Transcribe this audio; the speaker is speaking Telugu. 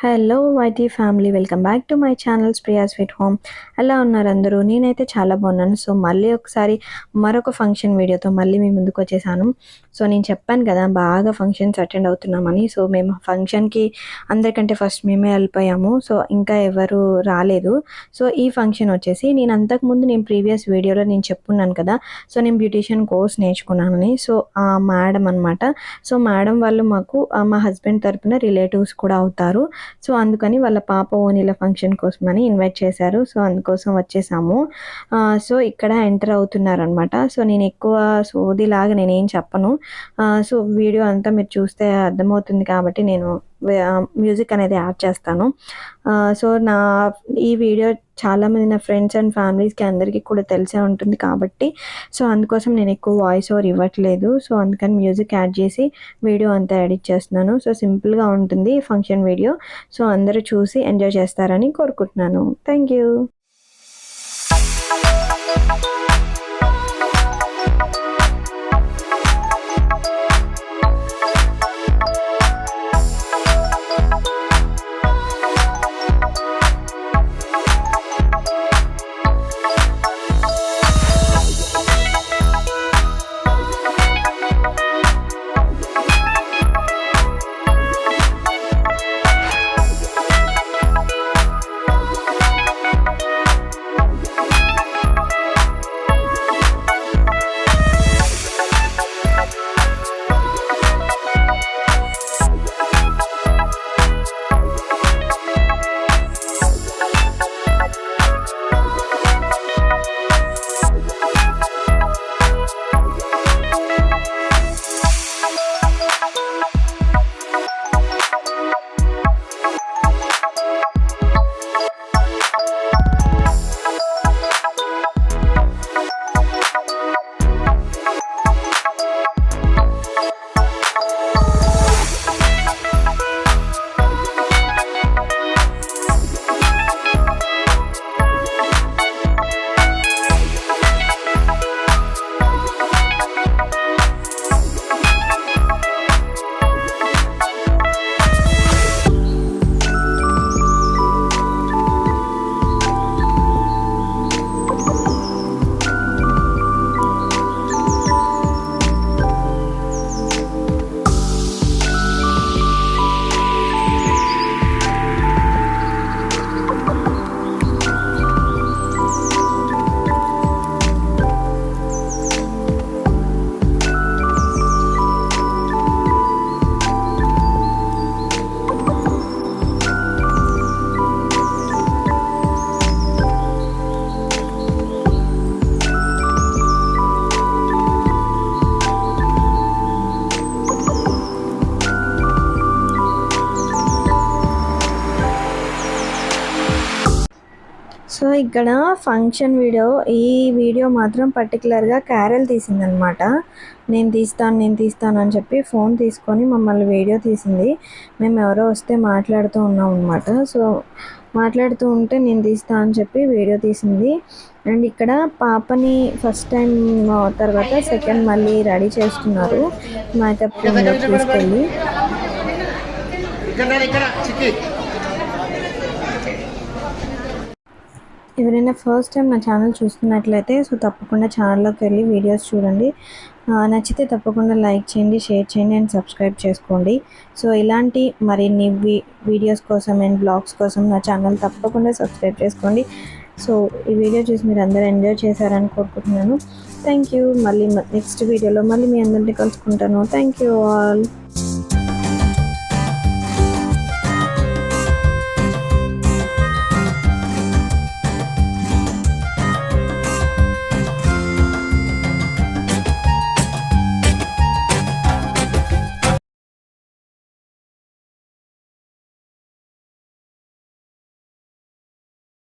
Hello YT family, welcome back to my channel Priya sweet home. ఎలా ఉన్నారు అందరూ? నేనైతే చాలా బాగున్నాను. సో మళ్ళీ ఒకసారి మరొక ఫంక్షన్ వీడియోతో మళ్ళీ మీ ముందుకు వచ్చేసాను. సో నేను చెప్పాను కదా బాగా ఫంక్షన్స్ అటెండ్ అవుతున్నామని. సో మేము ఫంక్షన్కి అందరికంటే ఫస్ట్ మేమే వెళ్ళిపోయాము. సో ఇంకా ఎవరు రాలేదు. సో ఈ ఫంక్షన్ వచ్చేసి నేను ప్రీవియస్ వీడియోలో నేను చెప్పున్నాను కదా, సో నేను బ్యూటీషియన్ కోర్స్ నేర్చుకున్నానని. సో ఆ మేడం అనమాట. సో మేడం వాళ్ళు మాకు మా హస్బెండ్ తరపున రిలేటివ్స్ కూడా అవుతారు. సో అందుకని వాళ్ళ పాప ఓనీల ఫంక్షన్ కోసమని ఇన్వైట్ చేశారు. సో అందుకోసం వచ్చేసాము. సో ఇక్కడ ఎంటర్ అవుతున్నారనమాట. సో నేను ఎక్కువ సోదిలాగా నేనేం చెప్పను. సో వీడియో అంతా మీరు చూస్తే అర్థమవుతుంది కాబట్టి నేను మ్యూజిక్ అనేది యాడ్ చేస్తాను. సో ఈ వీడియో చాలామంది నా ఫ్రెండ్స్ అండ్ ఫ్యామిలీస్కి అందరికీ కూడా తెలిసే ఉంటుంది కాబట్టి సో అందుకోసం నేను ఎక్కువ వాయిస్ ఓవర్ ఇవ్వట్లేదు. సో అందుకని మ్యూజిక్ యాడ్ చేసి వీడియో అంతా ఎడిట్ చేస్తున్నాను. సో సింపుల్గా ఉంటుంది ఫంక్షన్ వీడియో. సో అందరూ చూసి ఎంజాయ్ చేస్తారని కోరుకుంటున్నాను. Thank you. సో ఇక్కడ ఫంక్షన్ వీడియో, ఈ వీడియో మాత్రం పర్టికులర్గా క్యారెల్ తీసిందనమాట. నేను తీస్తాను అని చెప్పి ఫోన్ తీసుకొని మమ్మల్ని వీడియో తీసింది. మేము ఎవరో వస్తే మాట్లాడుతూ ఉన్నాం అనమాట. సో మాట్లాడుతూ ఉంటే నేను తీస్తాను అని చెప్పి వీడియో తీసింది. అండ్ ఇక్కడ పాపని ఫస్ట్ టైం తర్వాత సెకండ్ మళ్ళీ రెడీ చేస్తున్నారు మేకప్ తీసుకెళ్ళి. ఎవరైనా ఫస్ట్ టైం నా ఛానల్ చూస్తున్నట్లయితే సో తప్పకుండా ఛానల్లోకి వెళ్ళి వీడియోస్ చూడండి. నచ్చితే తప్పకుండా లైక్ చేయండి, షేర్ చేయండి అండ్ సబ్స్క్రైబ్ చేసుకోండి. సో ఇలాంటి మరిన్ని వీడియోస్ కోసం అండ్ బ్లాగ్స్ కోసం నా ఛానల్ తప్పకుండా సబ్స్క్రైబ్ చేసుకోండి. సో ఈ వీడియో చూసి మీరు అందరూ ఎంజాయ్ చేశారని కోరుకుంటున్నాను. Thank you. మళ్ళీ నెక్స్ట్ వీడియోలో మళ్ళీ మీ అందరినీ కలుసుకుంటాను. Thank you all.